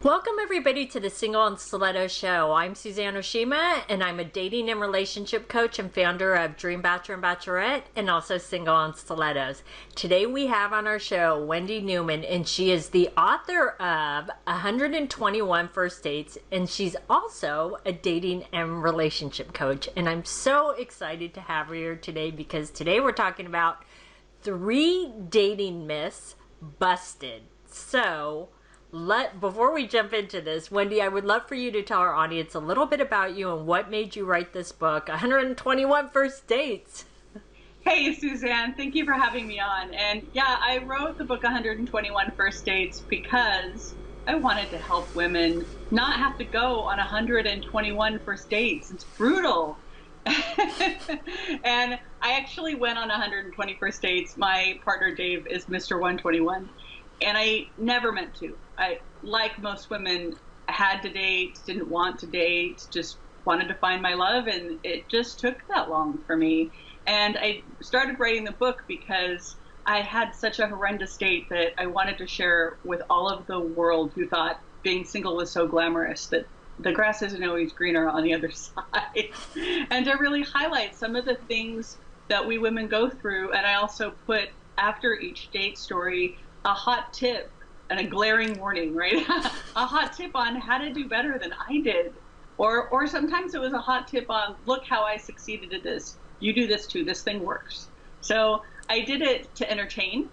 Welcome everybody to the Single and Stiletto Show. I'm Suzanne Oshima and I'm a dating and relationship coach and founder of Dream Bachelor and Bachelorette and also Single and Stilettos. Today we have on our show Wendy Newman, and she is the author of 121 First Dates, and she's also a dating and relationship coach. And I'm so excited to have her here today because today we're talking about 3 dating myths busted. So before we jump into this, Wendy, I would love for you to tell our audience a little bit about you and what made you write this book, 121 First Dates. Hey, Suzanne, thank you for having me on. And yeah, I wrote the book 121 First Dates because I wanted to help women not have to go on 121 first dates. It's brutal. And I actually went on 120 first dates. My partner, Dave, is Mr. 121. And I never meant to. I, like most women, had to date, didn't want to date, just wanted to find my love, and it just took that long for me. And I started writing the book because I had such a horrendous date that I wanted to share with all of the world who thought being single was so glamorous, that the grass isn't always greener on the other side. And to really highlight some of the things that we women go through. And I also put, after each date story, a hot tip and a glaring warning, right? A hot tip on how to do better than I did. Or sometimes it was a hot tip on, look how I succeeded at this. You do this too, this thing works. So I did it to entertain.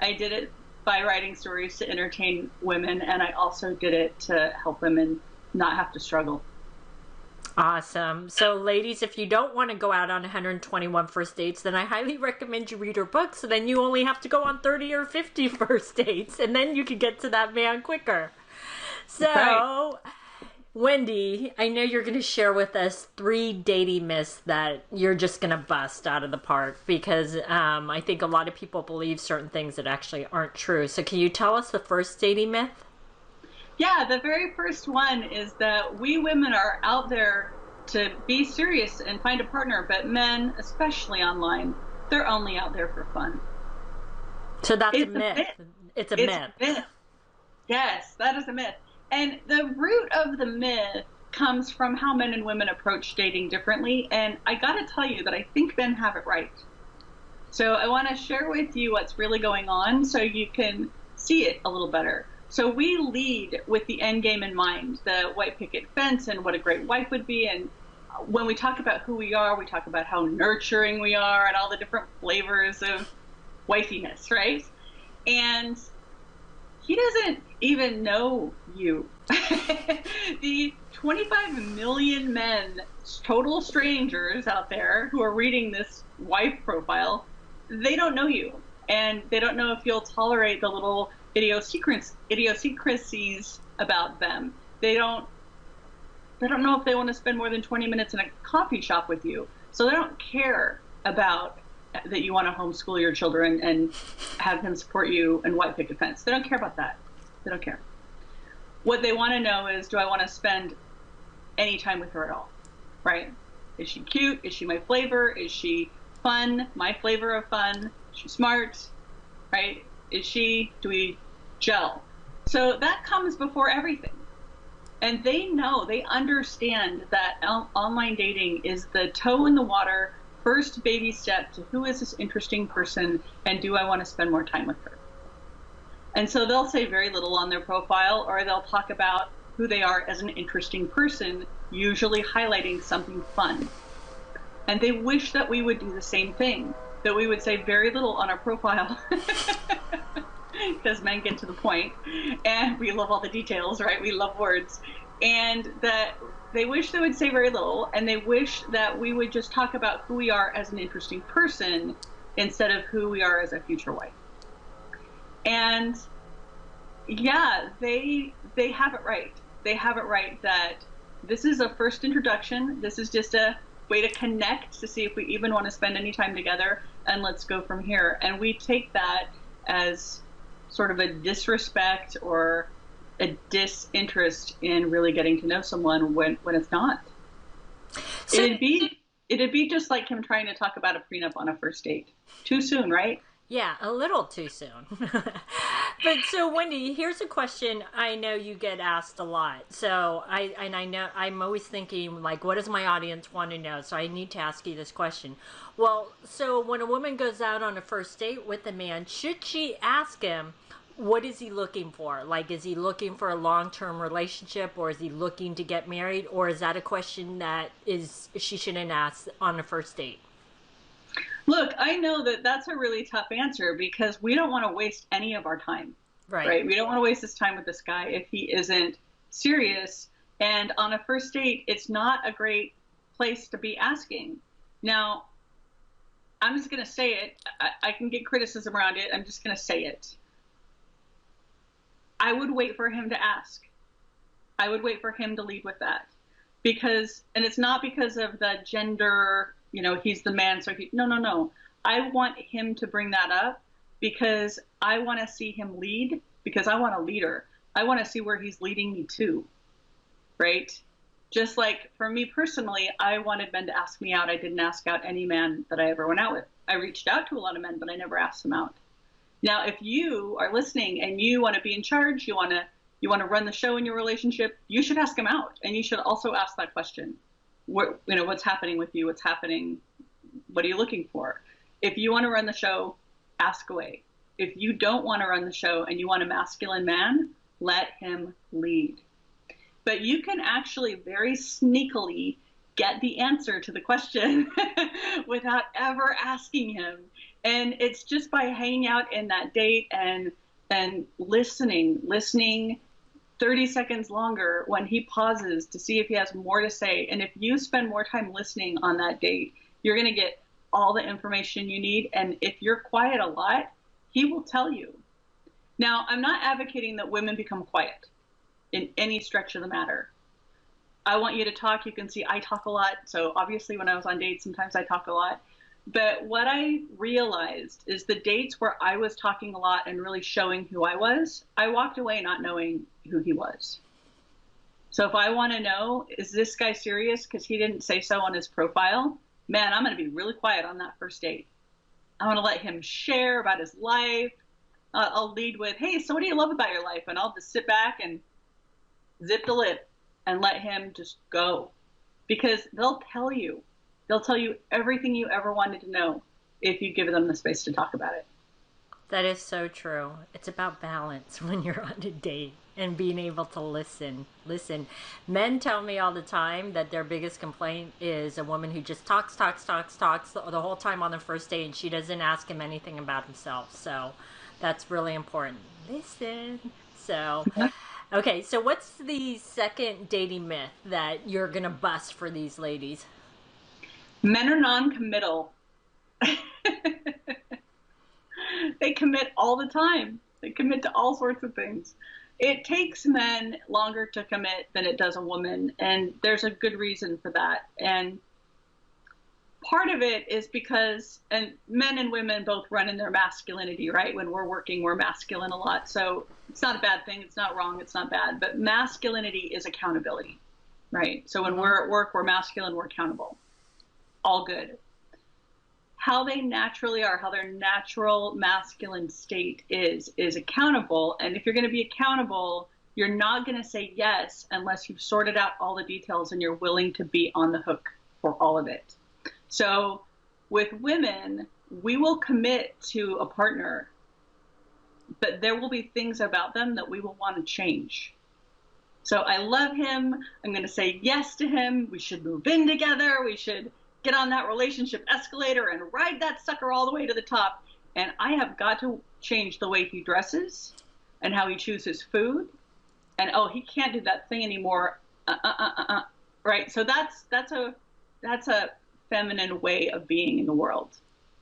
I did it by writing stories to entertain women, and I also did it to help women not have to struggle. Awesome. So ladies, if you don't want to go out on 121 first dates, then I highly recommend you read her book, so then you only have to go on 30 or 50 first dates, and then you can get to that man quicker. So, right. Wendy, I know you're going to share with us 3 dating myths that you're just going to bust out of the park, because I think a lot of people believe certain things that actually aren't true. So can you tell us the first dating myth? Yeah, the very first one is that we women are out there to be serious and find a partner, but men, especially online, they're only out there for fun. So that's a myth. It's a myth. Yes, that is a myth. And the root of the myth comes from how men and women approach dating differently. And I got to tell you that I think men have it right. So I want to share with you what's really going on so you can see it a little better. So we lead with the end game in mind, the white picket fence and what a great wife would be. And when we talk about who we are, we talk about how nurturing we are and all the different flavors of wifiness, right? And he doesn't even know you. The 25 million men, total strangers out there who are reading this wife profile, they don't know you. And they don't know if you'll tolerate the little idiosyncrasies about them. They don't know if they want to spend more than 20 minutes in a coffee shop with you. So they don't care about that you want to homeschool your children and have them support you and white picket fence. They don't care about that. They don't care. What they want to know is, do I want to spend any time with her at all? Right? Is she cute? Is she my flavor? Is she fun? My flavor of fun? Is she smart? Right? Do we gel? So that comes before everything. And they know, they understand that online dating is the toe in the water, first baby step to who is this interesting person and do I want to spend more time with her? And so they'll say very little on their profile, or they'll talk about who they are as an interesting person, usually highlighting something fun. And they wish that we would do the same thing, that we would say very little on our profile. Because men get to the point, and we love all the details, right? We love words. And that they wish they would say very little, and they wish that we would just talk about who we are as an interesting person instead of who we are as a future wife. And yeah, they have it right. They have it right that this is a first introduction. This is just a way to connect to see if we even want to spend any time together, and let's go from here. And we take that as sort of a disrespect or a disinterest in really getting to know someone when it's not. So it'd be just like him trying to talk about a prenup on a first date. Too soon, right? Yeah, a little too soon. But so Wendy, here's a question I know you get asked a lot. So I know I'm always thinking like, what does my audience want to know? So I need to ask you this question. Well, so when a woman goes out on a first date with a man, should she ask him, what is he looking for? Like, is he looking for a long-term relationship, or is he looking to get married, or is that a question that is she shouldn't ask on a first date? Look, I know that that's a really tough answer because we don't want to waste any of our time, Right. right? We don't want to waste this time with this guy if he isn't serious. And on a first date, it's not a great place to be asking. Now, I'm just going to say it. I can get criticism around it. I'm just going to say it. I would wait for him to ask. I would wait for him to lead with that. Because, and it's not because of the gender, he's the man, so no, no, no. I want him to bring that up because I want to see him lead, because I want a leader. I want to see where he's leading me to, right? Just like for me personally, I wanted men to ask me out. I didn't ask out any man that I ever went out with. I reached out to a lot of men, but I never asked them out. Now, if you are listening and you want to be in charge, you want to run the show in your relationship, you should ask them out, and you should also ask that question. What's happening with you? What's happening? What are you looking for? If you want to run the show, ask away. If you don't want to run the show and you want a masculine man, let him lead. But you can actually very sneakily get the answer to the question without ever asking him. And it's just by hanging out in that date and listening 30 seconds longer when he pauses to see if he has more to say. And if you spend more time listening on that date, you're going to get all the information you need. And if you're quiet a lot, he will tell you. Now, I'm not advocating that women become quiet in any stretch of the matter. I want you to talk. You can see I talk a lot. So obviously when I was on dates, sometimes I talk a lot. But what I realized is the dates where I was talking a lot and really showing who I was, I walked away not knowing who he was. So if I want to know, is this guy serious because he didn't say so on his profile? Man, I'm going to be really quiet on that first date. I want to let him share about his life. I'll lead with, hey, so what do you love about your life? And I'll just sit back and zip the lip and let him just go. Because they'll tell you everything you ever wanted to know if you give them the space to talk about it. That is so true. It's about balance when you're on a date and being able to listen. Men tell me all the time that their biggest complaint is a woman who just talks the whole time on the first date, and she doesn't ask him anything about himself. So that's really important. Listen. So, okay, so what's the second dating myth that you're going to bust for these ladies? Men are non-committal. They commit all the time. They commit to all sorts of things. It takes men longer to commit than it does a woman, and there's a good reason for that. And part of it is because, and men and women both run in their masculinity, right? When we're working, we're masculine a lot. So it's not a bad thing. It's not wrong. It's not bad. But masculinity is accountability, right? So when we're at work, we're masculine, we're accountable. All good. How they naturally are, how their natural masculine state is accountable. And if you're going to be accountable, you're not going to say yes unless you've sorted out all the details and you're willing to be on the hook for all of it. So with women, we will commit to a partner, but there will be things about them that we will want to change. So I love him. I'm going to say yes to him. We should move in together. We should get on that relationship escalator and ride that sucker all the way to the top. And I have got to change the way he dresses and how he chooses food. And, oh, he can't do that thing anymore. Right. So that's a feminine way of being in the world.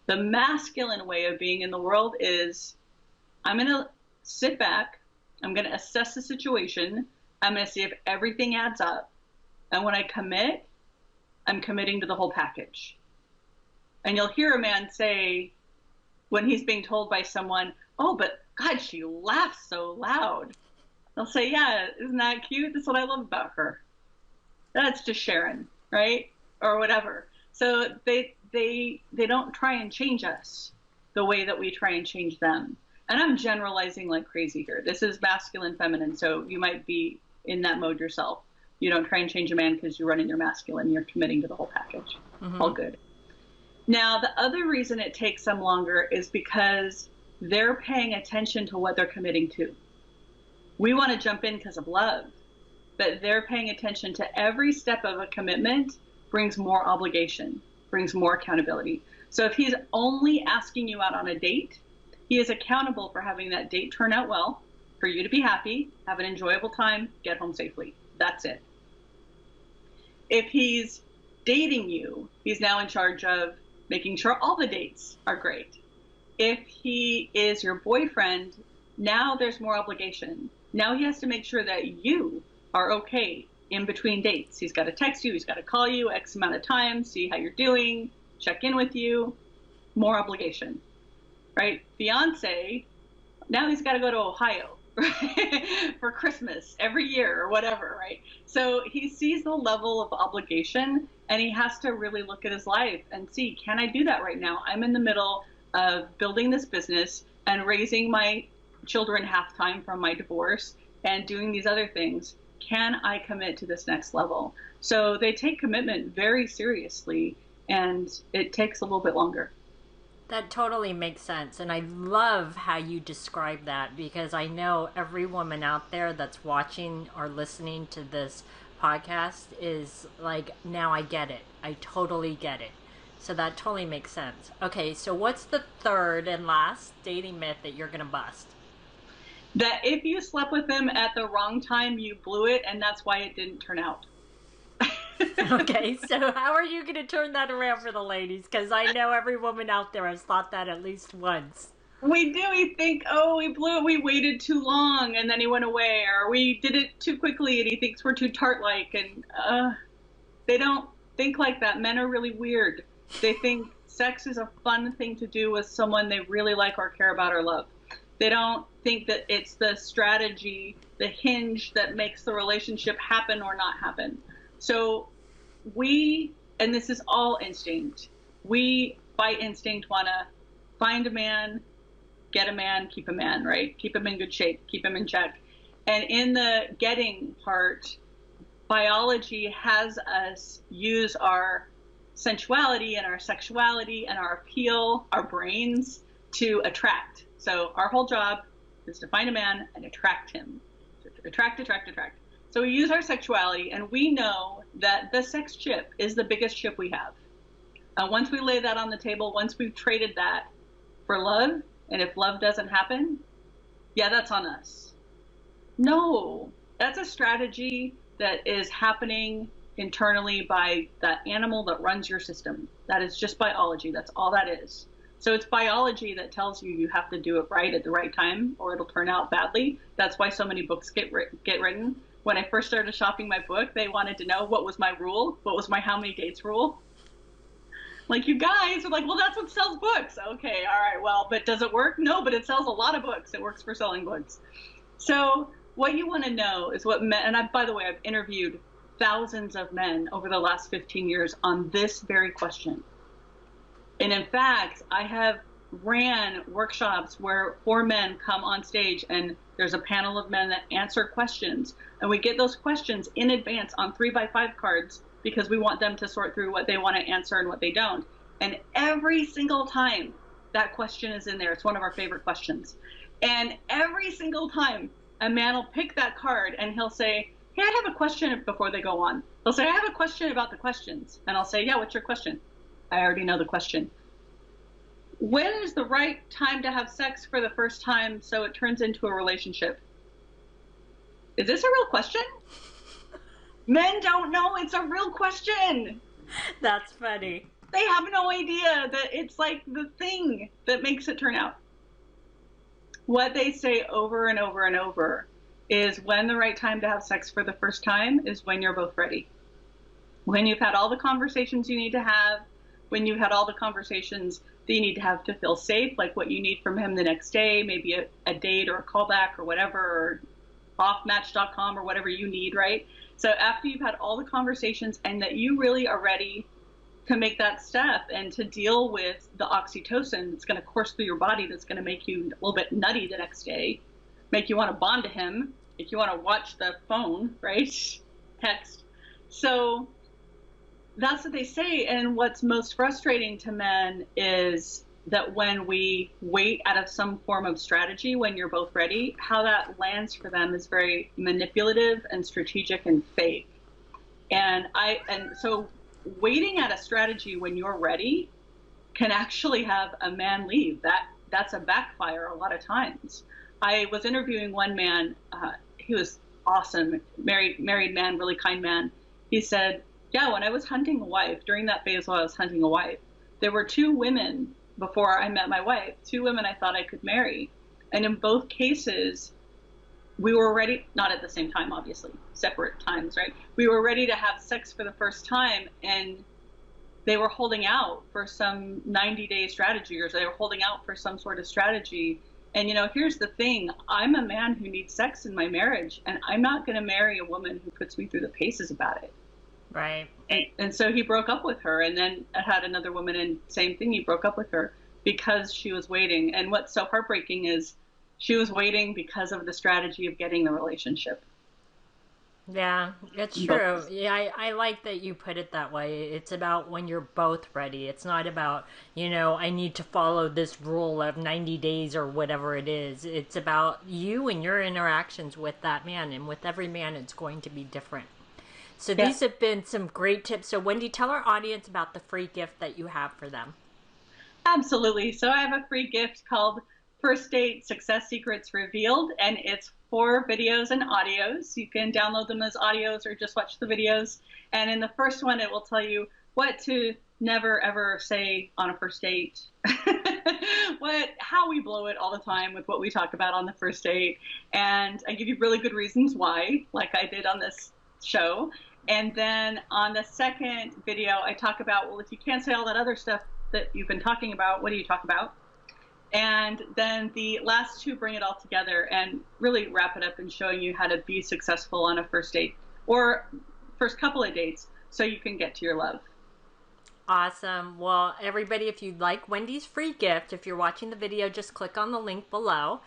The masculine way of being in the world is, I'm going to sit back. I'm going to assess the situation. I'm going to see if everything adds up. And when I commit, I'm committing to the whole package. And you'll hear a man say, when he's being told by someone, oh, but God, she laughs so loud. They'll say, yeah, isn't that cute? That's what I love about her. That's just Sharon, right? Or whatever. So they don't try and change us the way that we try and change them. and I'm generalizing like crazy here. This is masculine, feminine, so you might be in that mode yourself. You don't try and change a man because you're running your masculine. You're committing to the whole package. All good. Now, the other reason it takes them longer is because they're paying attention to what they're committing to. We want to jump in because of love, but they're paying attention to every step of a commitment brings more obligation, brings more accountability. So if he's only asking you out on a date, he is accountable for having that date turn out well, for you to be happy, have an enjoyable time, get home safely. That's it. If he's dating you, he's now in charge of making sure all the dates are great. If he is your boyfriend, now there's more obligation. Now he has to make sure that you are okay in between dates. He's got to text you, he's got to call you X amount of times, see how you're doing, check in with you, more obligation, right? Fiance, now he's got to go to Ohio for Christmas every year or whatever, right? So he sees the level of obligation and he has to really look at his life and see, can I do that right now? I'm in the middle of building this business and raising my children half time from my divorce and doing these other things. Can I commit to this next level? So they take commitment very seriously, and it takes a little bit longer. That totally makes sense. And I love how you describe that, because I know every woman out there that's watching or listening to this podcast is like, now I get it. I totally get it. So that totally makes sense. Okay, so what's the third and last dating myth that you're going to bust? That if you slept with them at the wrong time, you blew it, and that's why it didn't turn out. Okay, so how are you going to turn that around for the ladies? Because I know every woman out there has thought that at least once. We do. We think, oh, we blew it. We waited too long, and then he went away. Or we did it too quickly, and he thinks we're too tart-like. And they don't think like that. Men are really weird. They think sex is a fun thing to do with someone they really like or care about or love. They don't think that it's the strategy, the hinge that makes the relationship happen or not happen. So we, and this is all instinct, we by instinct want to find a man, get a man, keep a man, right? Keep him in good shape, keep him in check. And in the getting part, biology has us use our sensuality and our sexuality and our appeal, our brains, to attract. So our whole job is to find a man and attract him. Attract. So we use our sexuality, and we know that the sex chip is the biggest chip we have. Once we lay that on the table, once we've traded that for love, and if love doesn't happen, yeah, that's on us. No, that's a strategy that is happening internally by that animal that runs your system. That is just biology. That's all that is. So it's biology that tells you have to do it right at the right time or it'll turn out badly. That's why so many books get written. When I first started shopping my book, they wanted to know what was my rule, what was my how many dates rule. Like, you guys are like, well, that's what sells books. Okay, all right, well, but does it work? No, but it sells a lot of books. It works for selling books. So what you want to know is what men, and by the way, I've interviewed thousands of men over the last 15 years on this very question. And in fact, I have ran workshops where 4 men come on stage and there's a panel of men that answer questions. And we get those questions in advance on 3x5 cards because we want them to sort through what they want to answer and what they don't. And every single time that question is in there, it's one of our favorite questions. And every single time a man will pick that card and he'll say, hey, I have a question before they go on. They'll say, I have a question about the questions. And I'll say, yeah, what's your question? I already know the question. When is the right time to have sex for the first time so it turns into a relationship? Is this a real question? Men don't know it's a real question. That's funny. They have no idea that it's like the thing that makes it turn out. What they say over and over and over is when the right time to have sex for the first time is when you're both ready. When you've had all the conversations you need to have, when you've had all the conversations that you need to have to feel safe, like what you need from him the next day, maybe a date or a callback or whatever, or offmatch.com or whatever you need, right? So after you've had all the conversations and that you really are ready to make that step and to deal with the oxytocin that's going to course through your body, that's going to make you a little bit nutty the next day, make you want to bond to him, make you want to watch the phone, right? Text. So that's what they say. And what's most frustrating to men is that when we wait out of some form of strategy, when you're both ready, how that lands for them is very manipulative and strategic and fake. And so waiting at a strategy when you're ready can actually have a man leave. That's a backfire a lot of times. I was interviewing one man. He was awesome, married man, really kind man. He said, yeah, when I was hunting a wife, during that phase while I was hunting a wife, there were 2 women before I met my wife, 2 women I thought I could marry. And in both cases, we were ready, not at the same time, obviously, separate times, right? We were ready to have sex for the first time, and they were holding out for some 90-day strategy, or they were holding out for some sort of strategy. And, here's the thing. I'm a man who needs sex in my marriage, and I'm not going to marry a woman who puts me through the paces about it. Right. And so he broke up with her, and then had another woman, and same thing, he broke up with her because she was waiting. And what's so heartbreaking is she was waiting because of the strategy of getting the relationship. Yeah, it's true. Yeah, I like that you put it that way. It's about when you're both ready. It's not about, I need to follow this rule of 90 days or whatever it is. It's about you and your interactions with that man. And with every man, it's going to be different. So these have been some great tips. So Wendy, tell our audience about the free gift that you have for them. Absolutely. So I have a free gift called First Date Success Secrets Revealed, and it's 4 videos and audios. You can download them as audios or just watch the videos. And in the first one, it will tell you what to never ever say on a first date, how we blow it all the time with what we talk about on the first date. And I give you really good reasons why, like I did on this show. And then on the second video, I talk about, well, if you can't say all that other stuff that you've been talking about, what do you talk about? And then the last 2 bring it all together and really wrap it up in showing you how to be successful on a first date or first couple of dates so you can get to your love. Awesome. Well, everybody, if you'd like Wendy's free gift, if you're watching the video, just click on the link below.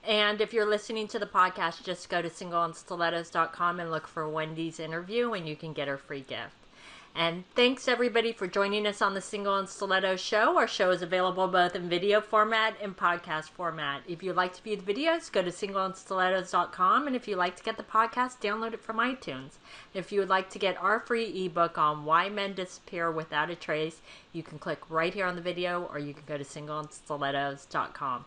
And if you're listening to the podcast, just go to singleonstilettos.com and look for Wendy's interview and you can get her free gift. And thanks everybody for joining us on the Single on Stilettos show. Our show is available both in video format and podcast format. If you'd like to view the videos, go to singleonstilettos.com. And if you'd like to get the podcast, download it from iTunes. If you would like to get our free ebook on Why Men Disappear Without a Trace, you can click right here on the video or you can go to singleonstilettos.com.